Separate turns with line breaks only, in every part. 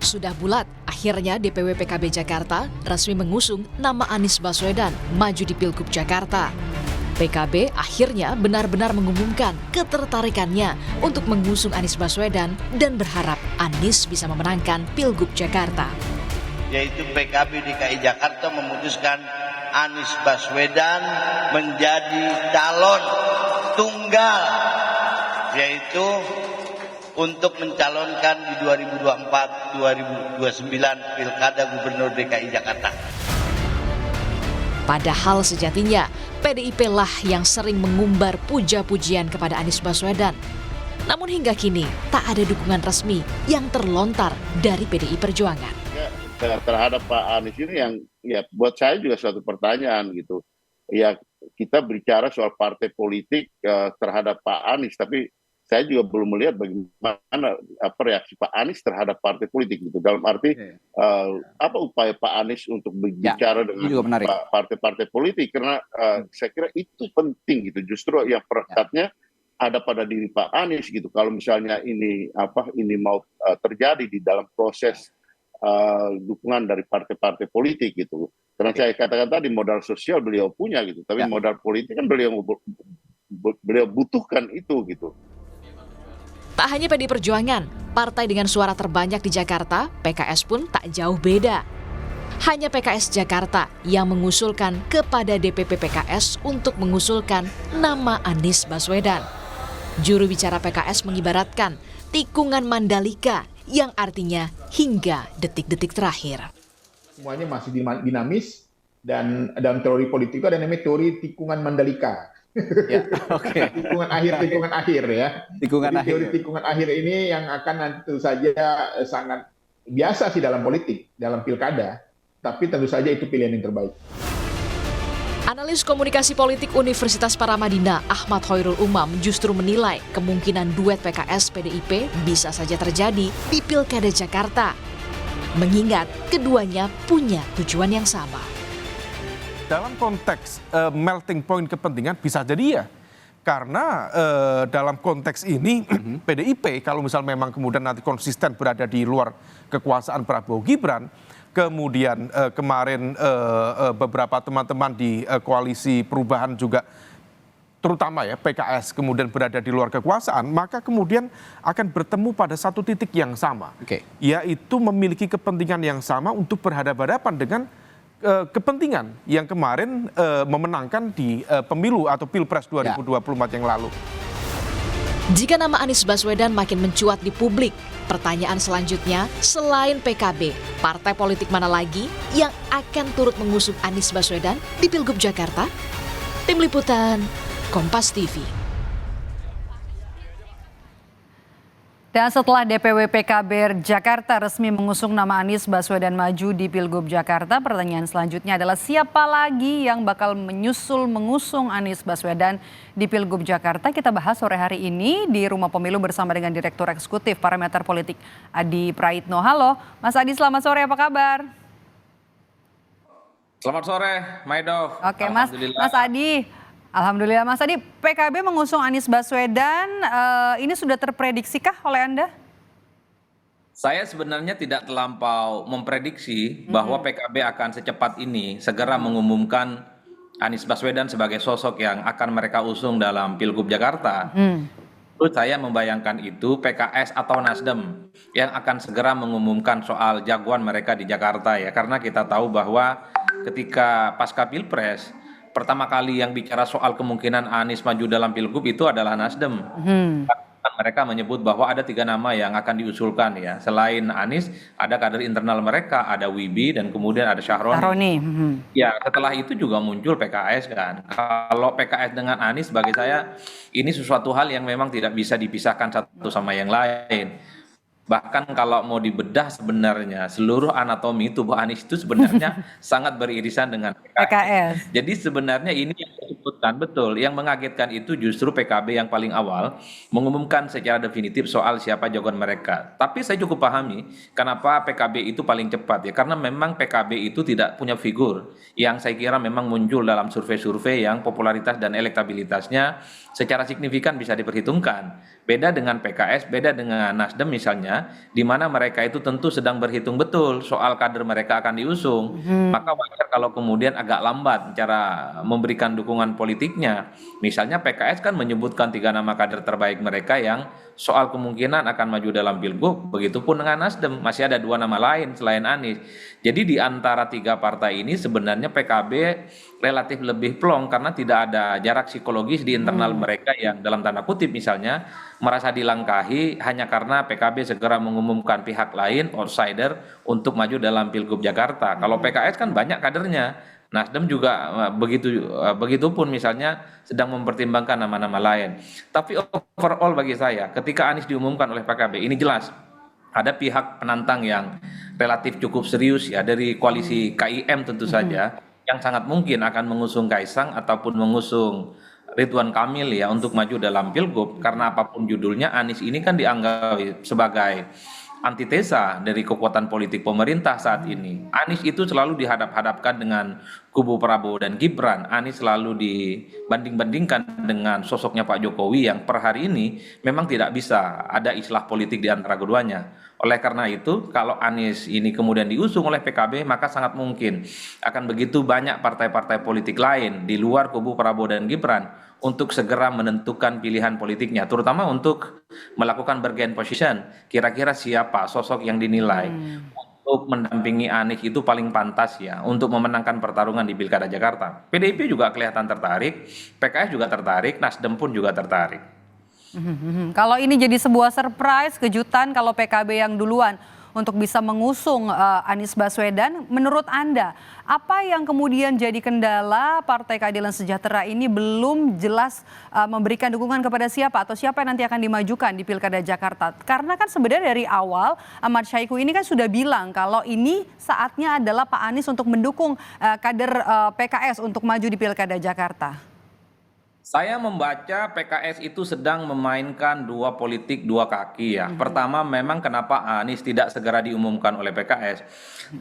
Sudah bulat, akhirnya DPW PKB Jakarta resmi mengusung nama Anies Baswedan maju di Pilgub Jakarta. PKB akhirnya benar-benar mengumumkan ketertarikannya untuk mengusung Anies Baswedan dan berharap Anies bisa memenangkan Pilgub Jakarta.
Yaitu PKB DKI Jakarta memutuskan Anies Baswedan menjadi calon tunggal, yaitu untuk mencalonkan di 2024-2029 Pilkada Gubernur DKI Jakarta.
Padahal sejatinya PDIP lah yang sering mengumbar puja-pujian kepada Anies Baswedan. Namun hingga kini tak ada dukungan resmi yang terlontar dari PDI Perjuangan.
Ya, terhadap Pak Anies ini yang ya buat saya juga suatu pertanyaan gitu. Ya kita bicara soal partai politik terhadap Pak Anies, tapi saya juga belum melihat bagaimana reaksi Pak Anies terhadap partai politik gitu. Dalam arti apa upaya Pak Anies untuk berbicara dengan partai-partai politik, karena saya kira itu penting gitu. Justru yang perekatnya ada pada diri Pak Anies gitu. Kalau misalnya ini mau terjadi di dalam proses dukungan dari partai-partai politik gitu. Karena saya katakan tadi modal sosial beliau punya gitu, tapi modal politik kan beliau butuhkan itu gitu.
Tak hanya PDI Perjuangan, partai dengan suara terbanyak di Jakarta, PKS pun tak jauh beda. Hanya PKS Jakarta yang mengusulkan kepada DPP PKS untuk mengusulkan nama Anies Baswedan. Juru bicara PKS mengibaratkan tikungan Mandalika yang artinya hingga detik-detik terakhir.
Semuanya masih dinamis dan dalam teori politik itu ada namanya teori tikungan Mandalika.
Ya, okay.
tikungan akhir ya. Teori tikungan akhir ini yang akan tentu saja sangat biasa sih dalam politik, dalam pilkada, tapi tentu saja itu pilihan yang terbaik.
Analis komunikasi politik Universitas Paramadina Ahmad Hoirul Umam justru menilai kemungkinan duet PKS-PDIP bisa saja terjadi di Pilkada Jakarta. Mengingat keduanya punya tujuan yang sama.
Dalam konteks melting point kepentingan bisa jadi ya. Karena dalam konteks ini PDIP kalau misal memang kemudian nanti konsisten berada di luar kekuasaan Prabowo Gibran, kemudian kemarin beberapa teman-teman di koalisi perubahan juga terutama ya PKS kemudian berada di luar kekuasaan, maka kemudian akan bertemu pada satu titik yang sama. Yaitu memiliki kepentingan yang sama untuk berhadapan-hadapan dengan kepentingan yang kemarin memenangkan di pemilu atau Pilpres 2024 yang lalu.
Jika nama Anies Baswedan makin mencuat di publik, pertanyaan selanjutnya, selain PKB, partai politik mana lagi yang akan turut mengusung Anies Baswedan di Pilgub Jakarta? Tim Liputan, Kompas TV.
Dan setelah DPW PKB Jakarta resmi mengusung nama Anies Baswedan maju di Pilgub Jakarta, pertanyaan selanjutnya adalah siapa lagi yang bakal mengusung Anies Baswedan di Pilgub Jakarta? Kita bahas sore hari ini di Rumah Pemilu bersama dengan Direktur Eksekutif Parameter Politik Adi Praitno. Halo, Mas Adi, selamat sore, apa kabar?
Selamat sore, Maido.
Oke, Mas Adi. Alhamdulillah, Mas Adi, PKB mengusung Anies Baswedan, ini sudah terprediksikah oleh Anda?
Saya sebenarnya tidak terlampau memprediksi bahwa PKB akan secepat ini segera mengumumkan Anies Baswedan sebagai sosok yang akan mereka usung dalam Pilgub Jakarta. Terus saya membayangkan itu PKS atau Nasdem yang akan segera mengumumkan soal jagoan mereka di Jakarta ya. Karena kita tahu bahwa ketika pasca Pilpres, pertama kali yang bicara soal kemungkinan Anies maju dalam Pilgub itu adalah Nasdem. Mereka menyebut bahwa ada 3 nama yang akan diusulkan ya. Selain Anies, ada kader internal mereka, ada Wibi dan kemudian ada Syahroni. Ya, setelah itu juga muncul PKS kan. Kalau PKS dengan Anies bagi saya ini sesuatu hal yang memang tidak bisa dipisahkan satu sama yang lain. Bahkan kalau mau dibedah sebenarnya seluruh anatomi tubuh Anies itu sebenarnya sangat beririsan dengan PKS. Jadi sebenarnya ini yang cukup disebutkan, betul. Yang mengagetkan itu justru PKB yang paling awal mengumumkan secara definitif soal siapa jagoan mereka. Tapi saya cukup pahami kenapa PKB itu paling cepat ya, karena memang PKB itu tidak punya figur yang saya kira memang muncul dalam survei-survei yang popularitas dan elektabilitasnya secara signifikan bisa diperhitungkan. Beda dengan PKS, beda dengan Nasdem misalnya, di mana mereka itu tentu sedang berhitung betul soal kader mereka akan diusung. Maka wajar kalau kemudian agak lambat cara memberikan dukungan politiknya. Misalnya PKS kan menyebutkan 3 nama kader terbaik mereka yang soal kemungkinan akan maju dalam Pilgub, begitupun dengan Nasdem, masih ada 2 nama lain selain Anies. Jadi di antara 3 partai ini sebenarnya PKB relatif lebih plong karena tidak ada jarak psikologis di internal mereka yang dalam tanda kutip misalnya merasa dilangkahi hanya karena PKB segera mengumumkan pihak lain outsider untuk maju dalam Pilgub Jakarta. Kalau PKS kan banyak kadernya. Nasdem juga begitupun misalnya sedang mempertimbangkan nama-nama lain. Tapi overall bagi saya ketika Anies diumumkan oleh PKB ini jelas ada pihak penantang yang relatif cukup serius ya dari koalisi KIM tentu saja yang sangat mungkin akan mengusung Kaisang ataupun mengusung Ridwan Kamil ya untuk maju dalam Pilgub, karena apapun judulnya Anies ini kan dianggap sebagai antitesa dari kekuatan politik pemerintah saat ini. Anies itu selalu dihadap-hadapkan dengan kubu Prabowo dan Gibran. Anies selalu dibanding-bandingkan dengan sosoknya Pak Jokowi yang per hari ini memang tidak bisa ada islah politik di antara keduanya. Oleh karena itu, kalau Anies ini kemudian diusung oleh PKB, maka sangat mungkin akan begitu banyak partai-partai politik lain di luar kubu Prabowo dan Gibran untuk segera menentukan pilihan politiknya, terutama untuk melakukan bargain position. Kira-kira siapa sosok yang dinilai untuk mendampingi Anies itu paling pantas ya untuk memenangkan pertarungan di Pilkada Jakarta. PDIP juga kelihatan tertarik, PKS juga tertarik, Nasdem pun juga tertarik.
Kalau ini jadi sebuah surprise, kejutan kalau PKB yang duluan untuk bisa mengusung Anies Baswedan, menurut Anda apa yang kemudian jadi kendala Partai Keadilan Sejahtera ini belum jelas memberikan dukungan kepada siapa atau siapa yang nanti akan dimajukan di Pilkada Jakarta? Karena kan sebenarnya dari awal Ahmad Syahiku ini kan sudah bilang kalau ini saatnya adalah Pak Anies untuk mendukung kader PKS untuk maju di Pilkada Jakarta.
Saya membaca PKS itu sedang memainkan dua politik dua kaki ya. Pertama memang kenapa Anies tidak segera diumumkan oleh PKS.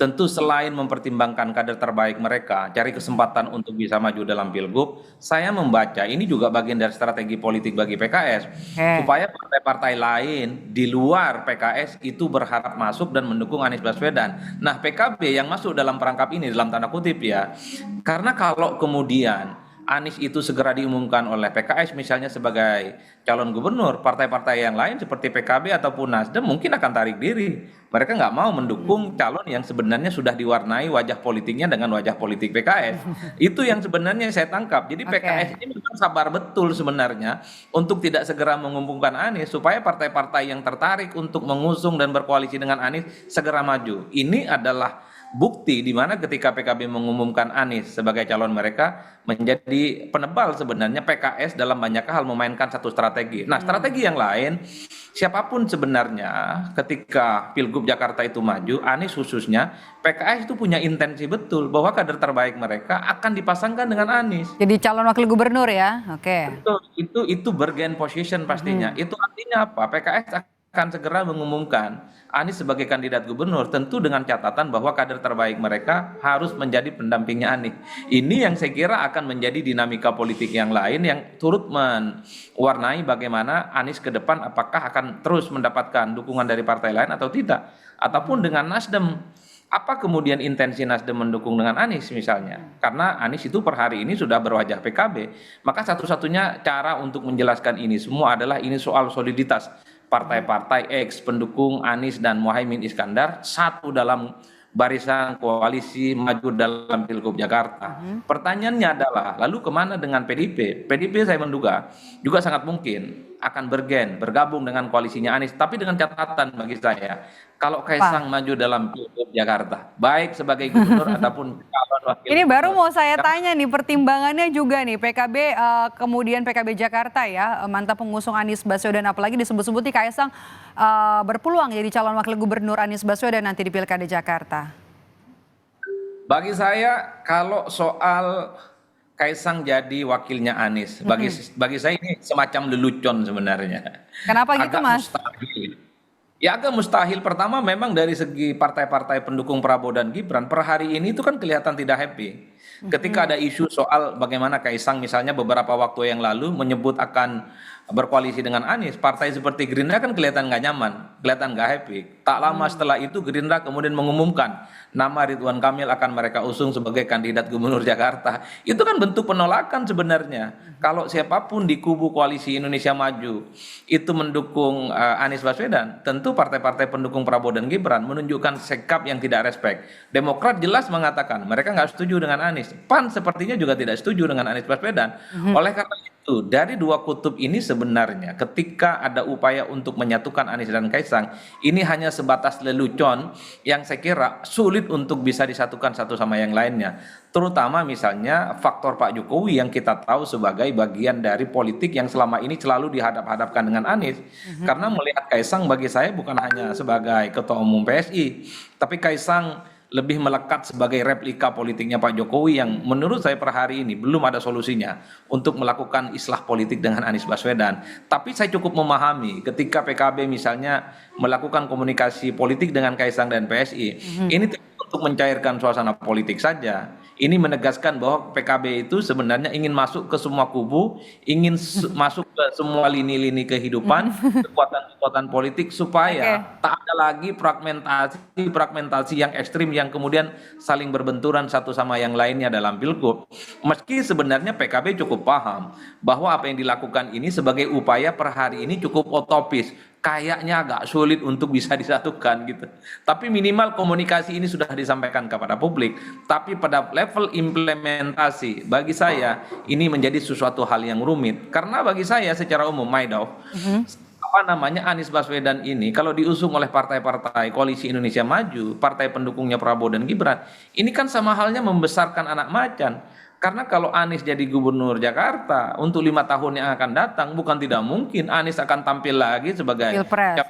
Tentu selain mempertimbangkan kader terbaik mereka, cari kesempatan untuk bisa maju dalam Pilgub, saya membaca ini juga bagian dari strategi politik bagi PKS. Supaya partai-partai lain di luar PKS itu berharap masuk dan mendukung Anies Baswedan. Nah PKB yang masuk dalam perangkap ini dalam tanda kutip ya. Karena kalau kemudian Anies itu segera diumumkan oleh PKS misalnya sebagai calon gubernur, partai-partai yang lain seperti PKB ataupun Nasdem mungkin akan tarik diri. Mereka nggak mau mendukung calon yang sebenarnya sudah diwarnai wajah politiknya dengan wajah politik PKS. Itu yang sebenarnya saya tangkap. Jadi PKS ini memang sabar betul sebenarnya untuk tidak segera mengumumkan Anies supaya partai-partai yang tertarik untuk mengusung dan berkoalisi dengan Anies segera maju. Ini adalah bukti di mana ketika PKB mengumumkan Anies sebagai calon mereka menjadi penebal sebenarnya PKS dalam banyak hal memainkan satu strategi. Nah, strategi yang lain siapapun sebenarnya ketika Pilgub Jakarta itu maju, Anies khususnya, PKS itu punya intensi betul bahwa kader terbaik mereka akan dipasangkan dengan Anies.
Jadi calon wakil gubernur ya. Oke.
Betul, itu bergain position pastinya. Itu artinya apa? PKS akan segera mengumumkan Anies sebagai kandidat gubernur, tentu dengan catatan bahwa kader terbaik mereka harus menjadi pendampingnya Anies. Ini yang saya kira akan menjadi dinamika politik yang lain yang turut mewarnai bagaimana Anies ke depan apakah akan terus mendapatkan dukungan dari partai lain atau tidak. Ataupun dengan Nasdem, apa kemudian intensi Nasdem mendukung dengan Anies misalnya? Karena Anies itu per hari ini sudah berwajah PKB. Maka satu-satunya cara untuk menjelaskan ini semua adalah ini soal soliditas partai-partai ex pendukung Anies dan Muhaimin Iskandar satu dalam barisan koalisi maju dalam Pilgub Jakarta. Pertanyaannya adalah lalu kemana dengan PDIP? PDIP saya menduga juga sangat mungkin akan bergabung dengan koalisinya Anies, tapi dengan catatan bagi saya, kalau Kaisang maju dalam Pilgub Jakarta, baik sebagai gubernur ataupun calon wakil.
Ini baru mau saya tanya nih, pertimbangannya juga nih PKB, kemudian PKB Jakarta ya, mantan pengusung Anies Baswedan, apalagi disebut-sebut nih Kaisang berpeluang jadi calon wakil gubernur Anies Baswedan nanti di Pilkada Jakarta.
Bagi saya kalau soal Kaisang jadi wakilnya Anies. Bagi saya ini semacam lelucon sebenarnya.
Kenapa gitu,
Agak
Mas?
mustahil. Ya agak mustahil. Pertama memang dari segi partai-partai pendukung Prabowo dan Gibran per hari ini itu kan kelihatan tidak happy. Ketika ada isu soal bagaimana Kaisang misalnya beberapa waktu yang lalu menyebut akan berkoalisi dengan Anies, partai seperti Gerindra kan kelihatan nggak nyaman, kelihatan nggak happy. Tak lama setelah itu Gerindra kemudian mengumumkan nama Ridwan Kamil akan mereka usung sebagai kandidat gubernur Jakarta. Itu kan bentuk penolakan sebenarnya. Kalau siapapun di kubu koalisi Indonesia Maju itu mendukung Anies Baswedan, tentu partai-partai pendukung Prabowo dan Gibran menunjukkan sikap yang tidak respect. Demokrat jelas mengatakan mereka nggak setuju dengan Anies. PAN sepertinya juga tidak setuju dengan Anies Baswedan. Oleh karena itu, dari dua kutub ini sebenarnya ketika ada upaya untuk menyatukan Anies dan Kaisang, ini hanya sebatas lelucon yang saya kira sulit untuk bisa disatukan satu sama yang lainnya. Terutama misalnya faktor Pak Jokowi yang kita tahu sebagai bagian dari politik yang selama ini selalu dihadap-hadapkan dengan Anies. Karena melihat Kaisang bagi saya bukan hanya sebagai ketua umum PSI, tapi Kaisang lebih melekat sebagai replika politiknya Pak Jokowi yang menurut saya per hari ini belum ada solusinya untuk melakukan islah politik dengan Anies Baswedan. Tapi saya cukup memahami ketika PKB misalnya melakukan komunikasi politik dengan Kaisang dan PSI, ini untuk mencairkan suasana politik saja. Ini menegaskan bahwa PKB itu sebenarnya ingin masuk ke semua kubu, ingin masuk ke semua lini-lini kehidupan, kekuatan-kekuatan politik supaya tak ada lagi fragmentasi yang ekstrim yang kemudian saling berbenturan satu sama yang lainnya dalam pilgub. Meski sebenarnya PKB cukup paham bahwa apa yang dilakukan ini sebagai upaya per hari ini cukup utopis. Kayaknya agak sulit untuk bisa disatukan gitu. Tapi minimal komunikasi ini sudah disampaikan kepada publik. Tapi pada level implementasi, bagi saya ini menjadi sesuatu hal yang rumit. Karena bagi saya secara umum, Maidov, Anies Baswedan ini kalau diusung oleh partai-partai Koalisi Indonesia Maju, partai pendukungnya Prabowo dan Gibran, ini kan sama halnya membesarkan anak macan. Karena kalau Anies jadi gubernur Jakarta untuk 5 tahun yang akan datang, bukan tidak mungkin Anies akan tampil lagi sebagai
Pilpres,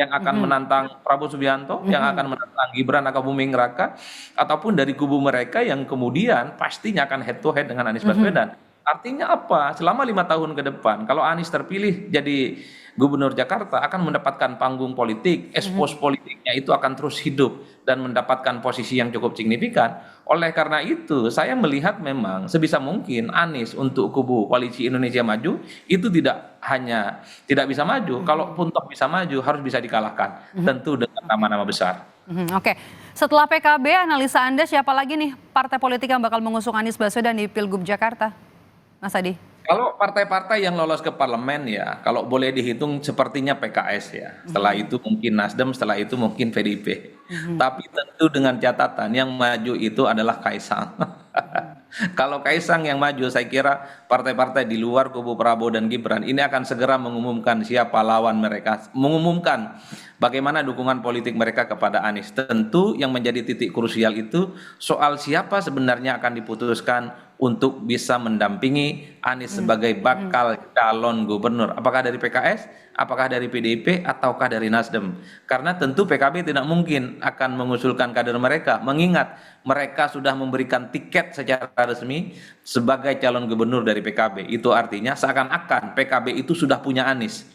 yang akan menantang Prabowo Subianto, yang akan menantang Gibran Raka Buming Raka, ataupun dari kubu mereka yang kemudian pastinya akan head to head dengan Anies Baswedan. Artinya apa? Selama 5 tahun ke depan, kalau Anies terpilih jadi gubernur Jakarta akan mendapatkan panggung politik, expose politiknya itu akan terus hidup dan mendapatkan posisi yang cukup signifikan. Oleh karena itu, saya melihat memang sebisa mungkin Anies untuk kubu Koalisi Indonesia Maju itu tidak bisa maju. Kalaupun toh bisa maju, harus bisa dikalahkan. Tentu dengan nama-nama besar.
Oke, setelah PKB, analisa Anda siapa lagi nih partai politik yang bakal mengusung Anies Baswedan di Pilgub Jakarta, Mas Adi?
Kalau partai-partai yang lolos ke parlemen ya, kalau boleh dihitung sepertinya PKS ya. Setelah itu mungkin Nasdem, setelah itu mungkin PDIP. Tapi tentu dengan catatan yang maju itu adalah Kaisang. Kalau Kaisang yang maju, saya kira partai-partai di luar kubu Prabowo dan Gibran ini akan segera mengumumkan siapa lawan mereka, mengumumkan bagaimana dukungan politik mereka kepada Anies. Tentu yang menjadi titik krusial itu soal siapa sebenarnya akan diputuskan untuk bisa mendampingi Anies sebagai bakal calon gubernur. Apakah dari PKS, apakah dari PDIP, ataukah dari Nasdem? Karena tentu PKB tidak mungkin akan mengusulkan kader mereka, mengingat mereka sudah memberikan tiket secara resmi sebagai calon gubernur dari PKB. Itu artinya seakan-akan PKB itu sudah punya Anies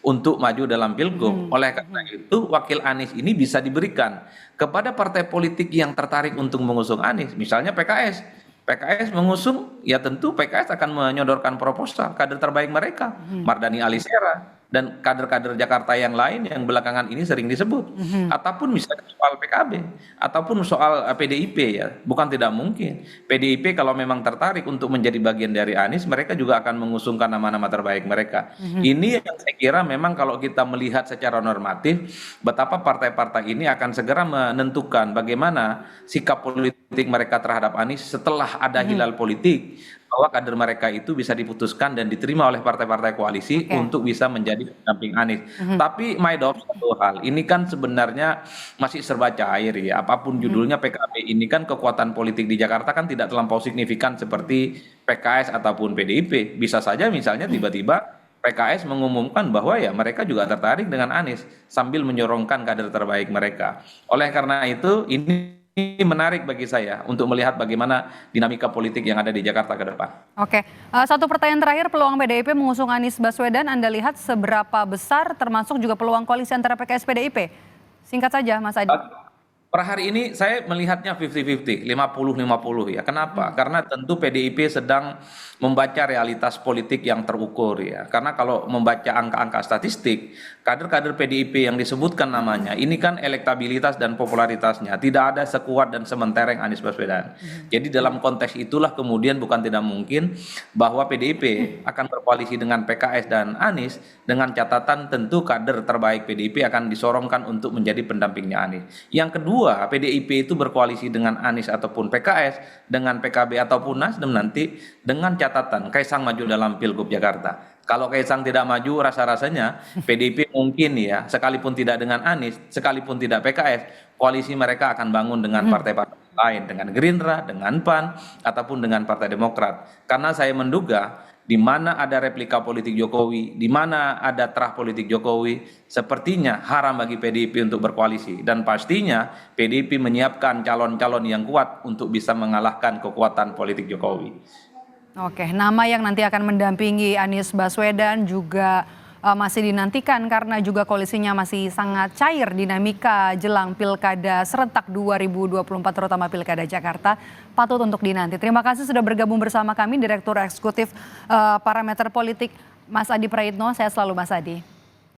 untuk maju dalam pilgub. Oleh karena itu, wakil Anies ini bisa diberikan kepada partai politik yang tertarik untuk mengusung Anies. Misalnya PKS. PKS mengusung, ya tentu PKS akan menyodorkan proposal kader terbaik mereka, Mardhani Alisera, dan kader-kader Jakarta yang lain yang belakangan ini sering disebut. Ataupun misalnya soal PKB, ataupun soal PDIP ya, bukan tidak mungkin. PDIP kalau memang tertarik untuk menjadi bagian dari Anies, mereka juga akan mengusungkan nama-nama terbaik mereka. Ini yang saya kira memang kalau kita melihat secara normatif, betapa partai-partai ini akan segera menentukan bagaimana sikap politik mereka terhadap Anies setelah ada hilal politik, bahwa kader mereka itu bisa diputuskan dan diterima oleh partai-partai koalisi untuk bisa menjadi pendamping Anies. Tapi Maidov, satu hal, ini kan sebenarnya masih serba cair ya. Apapun judulnya PKB ini kan kekuatan politik di Jakarta kan tidak terlampau signifikan seperti PKS ataupun PDIP. Bisa saja misalnya tiba-tiba PKS mengumumkan bahwa ya mereka juga tertarik dengan Anies sambil menyorongkan kader terbaik mereka. Oleh karena itu ini menarik bagi saya untuk melihat bagaimana dinamika politik yang ada di Jakarta ke depan.
Oke, satu pertanyaan terakhir, peluang PDIP mengusung Anies Baswedan, Anda lihat seberapa besar, termasuk juga peluang koalisi antara PKS PDIP? Singkat saja, Mas Adi.
Per hari ini saya melihatnya 50-50, 50-50 ya. Kenapa? Karena tentu PDIP sedang membaca realitas politik yang terukur ya. Karena kalau membaca angka-angka statistik, kader-kader PDIP yang disebutkan namanya, ini kan elektabilitas dan popularitasnya tidak ada sekuat dan sementereng Anies Baswedan. Jadi dalam konteks itulah kemudian bukan tidak mungkin bahwa PDIP akan berkoalisi dengan PKS dan Anies dengan catatan tentu kader terbaik PDIP akan disorongkan untuk menjadi pendampingnya Anies. Yang kedua, PDIP itu berkoalisi dengan Anies ataupun PKS, dengan PKB ataupun Nasdem nanti dengan catatan Kaisang maju dalam Pilgub Jakarta. Kalau Kaisang tidak maju, rasa-rasanya PDIP mungkin ya, sekalipun tidak dengan Anies, sekalipun tidak PKS, koalisi mereka akan bangun dengan partai-partai lain, dengan Gerindra, dengan PAN, ataupun dengan Partai Demokrat. Karena saya menduga di mana ada replika politik Jokowi, di mana ada terah politik Jokowi, sepertinya haram bagi PDIP untuk berkoalisi. Dan pastinya PDIP menyiapkan calon-calon yang kuat untuk bisa mengalahkan kekuatan politik Jokowi.
Oke, nama yang nanti akan mendampingi Anies Baswedan juga masih dinantikan karena juga koalisinya masih sangat cair dinamika jelang Pilkada serentak 2024 terutama Pilkada Jakarta, patut untuk dinanti. Terima kasih sudah bergabung bersama kami Direktur Eksekutif Parameter Politik Mas Adi Praitno. Sehat selalu Mas Adi.